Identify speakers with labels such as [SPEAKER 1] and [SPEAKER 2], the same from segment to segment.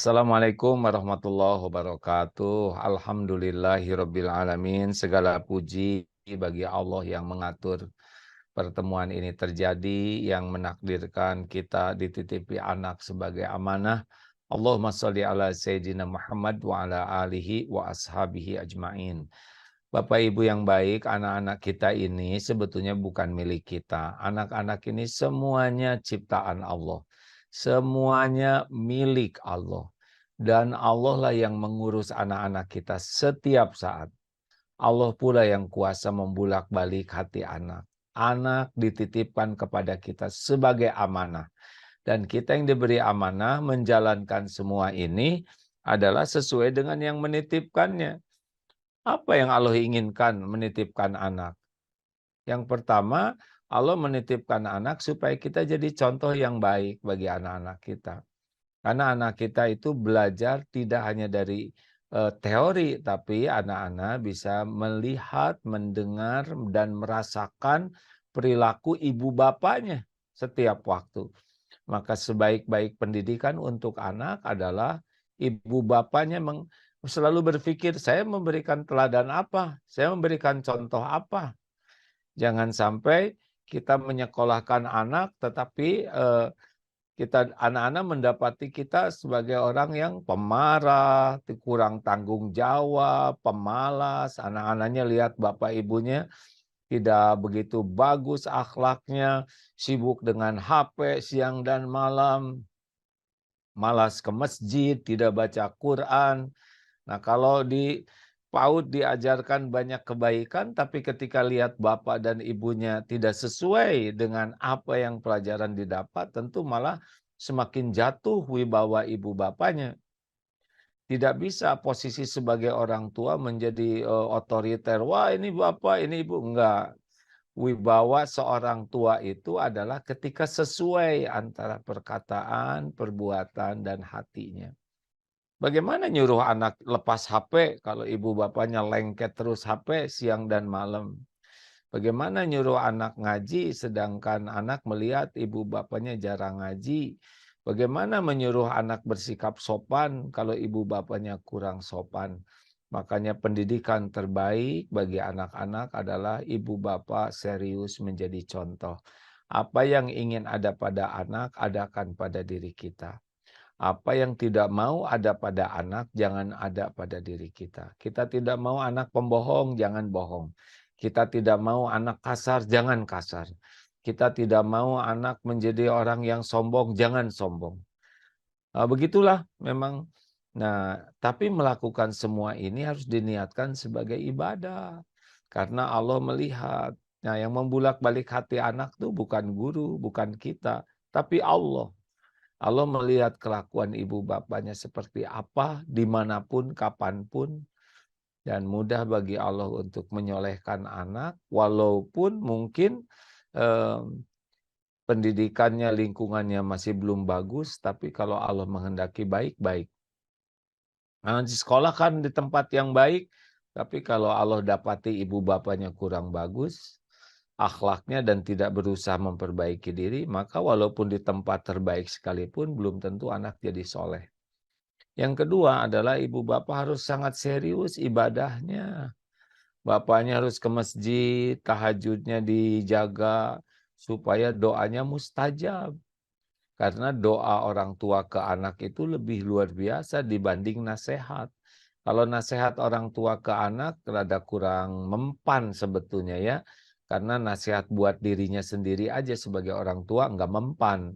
[SPEAKER 1] Assalamualaikum warahmatullahi wabarakatuh. Alhamdulillahirabbil alamin. Segala puji bagi Allah yang mengatur pertemuan ini terjadi, yang menakdirkan kita dititipi anak sebagai amanah. Allahumma sholli ala sayyidina Muhammad wa ala alihi wa ashabihi ajmain. Bapak Ibu yang baik, anak-anak kita ini sebetulnya bukan milik kita. Anak-anak ini semuanya ciptaan Allah. Semuanya milik Allah. Dan Allah lah yang mengurus anak-anak kita setiap saat. Allah pula yang kuasa membulak-balik hati anak. Anak dititipkan kepada kita sebagai amanah. Dan kita yang diberi amanah menjalankan semua ini adalah sesuai dengan yang menitipkannya. Apa yang Allah inginkan menitipkan anak? Yang pertama, Allah menitipkan anak supaya kita jadi contoh yang baik bagi anak-anak kita. Karena anak kita itu belajar tidak hanya dari teori, tapi anak-anak bisa melihat, mendengar, dan merasakan perilaku ibu bapanya setiap waktu. Maka sebaik-baik pendidikan untuk anak adalah ibu bapanya selalu berpikir, saya memberikan teladan apa? Saya memberikan contoh apa? Jangan sampai kita menyekolahkan anak, tetapi anak-anak mendapati kita sebagai orang yang pemarah, kurang tanggung jawab, pemalas. Anak-anaknya lihat bapak ibunya tidak begitu bagus akhlaknya, sibuk dengan HP siang dan malam, malas ke masjid, tidak baca Quran. Nah, kalau di PAUD diajarkan banyak kebaikan, tapi ketika lihat bapak dan ibunya tidak sesuai dengan apa yang pelajaran didapat, tentu malah semakin jatuh wibawa ibu bapaknya. Tidak bisa posisi sebagai orang tua menjadi otoriter. Wah, ini bapak, ini ibu. Enggak. Wibawa seorang tua itu adalah ketika sesuai antara perkataan, perbuatan, dan hatinya. Bagaimana nyuruh anak lepas HP kalau ibu bapaknya lengket terus HP siang dan malam? Bagaimana nyuruh anak ngaji sedangkan anak melihat ibu bapaknya jarang ngaji? Bagaimana menyuruh anak bersikap sopan kalau ibu bapaknya kurang sopan? Makanya pendidikan terbaik bagi anak-anak adalah ibu bapak serius menjadi contoh. Apa yang ingin ada pada anak, adakan pada diri kita. Apa yang tidak mau ada pada anak, jangan ada pada diri kita. Kita tidak mau anak pembohong, jangan bohong. Kita tidak mau anak kasar, jangan kasar. Kita tidak mau anak menjadi orang yang sombong, jangan sombong. Begitulah memang. Nah, tapi melakukan semua ini harus diniatkan sebagai ibadah. Karena Allah melihat. Nah, yang membulak-balik hati anak itu bukan guru, bukan kita, tapi Allah. Allah melihat kelakuan ibu bapaknya seperti apa, dimanapun, kapanpun, dan mudah bagi Allah untuk menyolehkan anak, walaupun mungkin eh, pendidikannya, lingkungannya masih belum bagus, tapi kalau Allah menghendaki baik, baik. Nah, di sekolah kan di tempat yang baik, tapi kalau Allah dapati ibu bapaknya kurang bagus, akhlaknya dan tidak berusaha memperbaiki diri, maka walaupun di tempat terbaik sekalipun belum tentu anak jadi soleh. Yang kedua adalah ibu bapak harus sangat serius ibadahnya. Bapaknya harus ke masjid, tahajudnya dijaga supaya doanya mustajab. Karena doa orang tua ke anak itu lebih luar biasa dibanding nasihat. Kalau nasihat orang tua ke anak rada kurang mempan sebetulnya ya. Karena nasihat buat dirinya sendiri aja sebagai orang tua nggak mempan.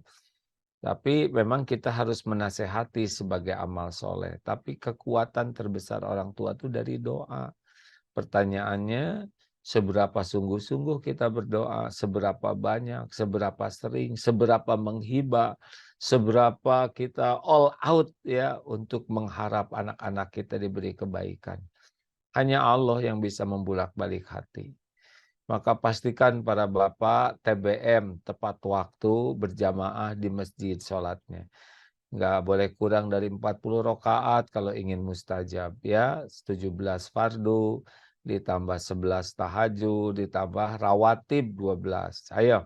[SPEAKER 1] Tapi memang kita harus menasehati sebagai amal soleh. Tapi kekuatan terbesar orang tua itu dari doa. Pertanyaannya, seberapa sungguh-sungguh kita berdoa, seberapa banyak, seberapa sering, seberapa menghibah, seberapa kita all out ya untuk mengharap anak-anak kita diberi kebaikan. Hanya Allah yang bisa membulak-balik hati. Maka pastikan para bapak TBM tepat waktu berjamaah di masjid sholatnya. Nggak boleh kurang dari 40 rakaat kalau ingin mustajab ya. 17 fardu, ditambah 11 tahajud, ditambah rawatib 12. Ayo.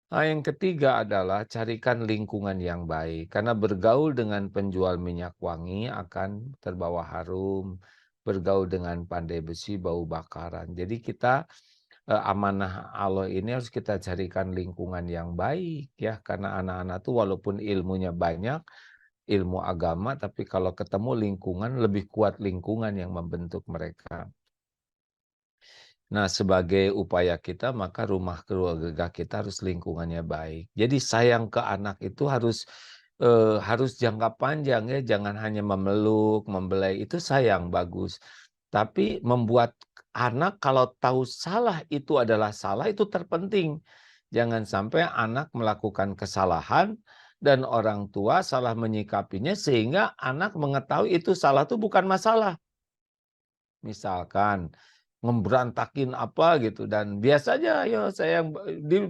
[SPEAKER 1] Nah, yang ketiga adalah carikan lingkungan yang baik, karena bergaul dengan penjual minyak wangi akan terbawa harum, bergaul dengan pandai besi bau bakaran. Jadi kita amanah Allah ini harus kita carikan lingkungan yang baik ya, karena anak-anak tuh walaupun ilmunya banyak, ilmu agama, tapi kalau ketemu lingkungan lebih kuat lingkungan yang membentuk mereka. Nah, sebagai upaya kita, maka rumah keluarga kita harus lingkungannya baik. Jadi sayang ke anak itu harus jangka panjang ya, jangan hanya memeluk, membelai, itu sayang, bagus. Tapi membuat anak kalau tahu salah itu adalah salah, itu terpenting. Jangan sampai anak melakukan kesalahan dan orang tua salah menyikapinya sehingga anak mengetahui itu salah itu bukan masalah. Misalkan memberantakin apa gitu dan biasanya ya saya yang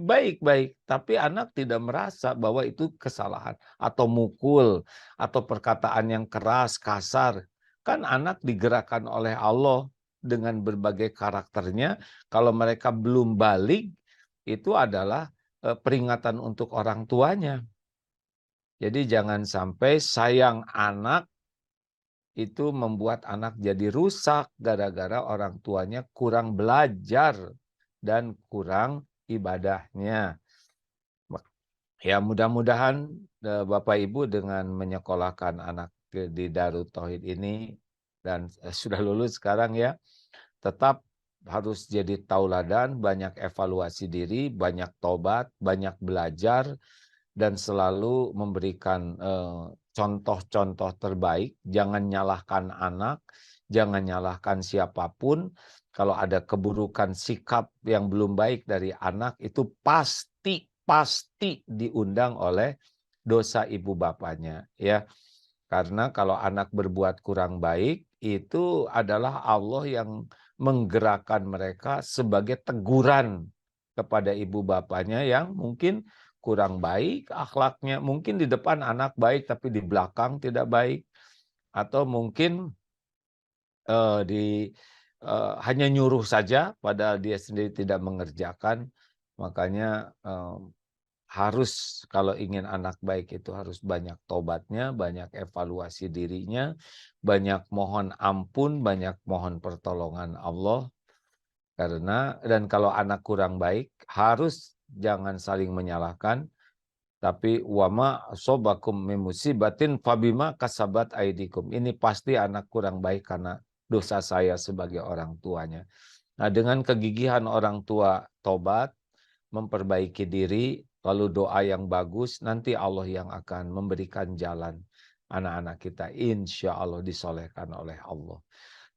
[SPEAKER 1] baik-baik, tapi anak tidak merasa bahwa itu kesalahan atau mukul atau perkataan yang keras, kasar. Kan anak digerakkan oleh Allah dengan berbagai karakternya, kalau mereka belum balik itu adalah peringatan untuk orang tuanya. Jadi jangan sampai sayang anak itu membuat anak jadi rusak gara-gara orang tuanya kurang belajar dan kurang ibadahnya. Ya mudah-mudahan Bapak Ibu dengan menyekolahkan anak di Darut Tauhid ini dan sudah lulus sekarang ya, tetap harus jadi tauladan, banyak evaluasi diri, banyak tobat, banyak belajar, dan selalu memberikan contoh-contoh terbaik. Jangan nyalahkan anak, jangan nyalahkan siapapun. Kalau ada keburukan sikap yang belum baik dari anak, itu pasti diundang oleh dosa ibu bapaknya, ya. Karena kalau anak berbuat kurang baik, itu adalah Allah yang menggerakkan mereka sebagai teguran kepada ibu bapaknya yang mungkin kurang baik akhlaknya. Mungkin di depan anak baik, tapi di belakang tidak baik. Atau mungkin hanya nyuruh saja, padahal dia sendiri tidak mengerjakan. Makanya harus kalau ingin anak baik itu harus banyak tobatnya, banyak evaluasi dirinya, banyak mohon ampun, banyak mohon pertolongan Allah. Dan kalau anak kurang baik, harus jangan saling menyalahkan, tapi wama sobakum min musibatin fabima kasabat aidikum. Ini pasti anak kurang baik karena dosa saya sebagai orang tuanya. Nah, dengan kegigihan orang tua tobat, memperbaiki diri, lalu doa yang bagus, nanti Allah yang akan memberikan jalan anak-anak kita insya Allah disolehkan oleh Allah.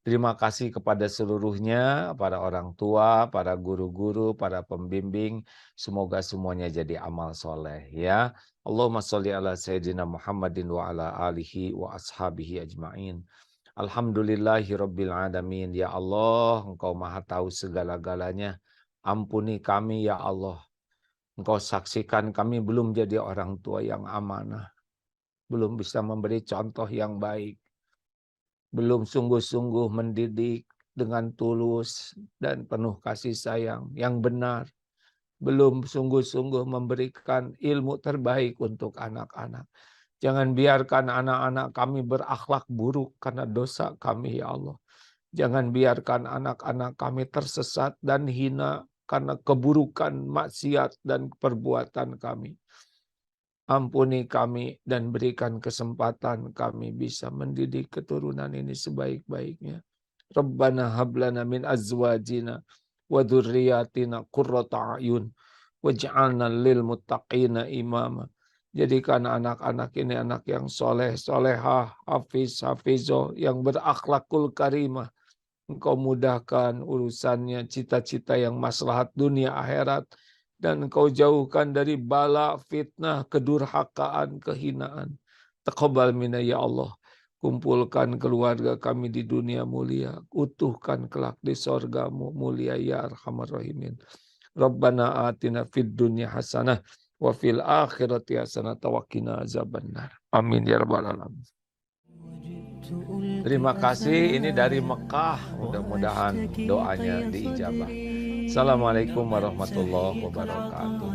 [SPEAKER 1] Terima kasih kepada seluruhnya, para orang tua, para guru-guru, para pembimbing. Semoga semuanya jadi amal soleh ya. Allahumma sholli ala Sayyidina Muhammadin wa ala alihi wa ashabihi ajma'in. Alhamdulillahi rabbil alamin. Ya Allah, Engkau maha tahu segala-galanya. Ampuni kami ya Allah. Engkau saksikan kami belum jadi orang tua yang amanah. Belum bisa memberi contoh yang baik. Belum sungguh-sungguh mendidik dengan tulus dan penuh kasih sayang yang benar. Belum sungguh-sungguh memberikan ilmu terbaik untuk anak-anak. Jangan biarkan anak-anak kami berakhlak buruk karena dosa kami, ya Allah. Jangan biarkan anak-anak kami tersesat dan hina karena keburukan maksiat dan perbuatan kami. Ampuni kami dan berikan kesempatan kami bisa mendidik keturunan ini sebaik-baiknya. Rabbana hablana min azwajina wa dzurriyyatina qurrata a'yun waj'alna lil muttaqina imama. Jadikan anak-anak ini anak yang soleh, solehah, hafiz, hafizo, yang berakhlakul karimah. Engkau mudahkan urusannya, cita-cita yang maslahat dunia akhirat. Dan Engkau jauhkan dari bala, fitnah, kedurhakaan, kehinaan. Taqabbal minna ya Allah. Kumpulkan keluarga kami di dunia mulia. Utuhkan kelak di sorgamu mulia ya arhamar rahimin. Rabbana atina fid dunya hasanah wa fil akhirati hasanah wa qina azabannar. Amin ya rabbal alamin. Terima kasih, ini dari Mekah. Mudah-mudahan doanya diijabah. Assalamualaikum warahmatullahi wabarakatuh.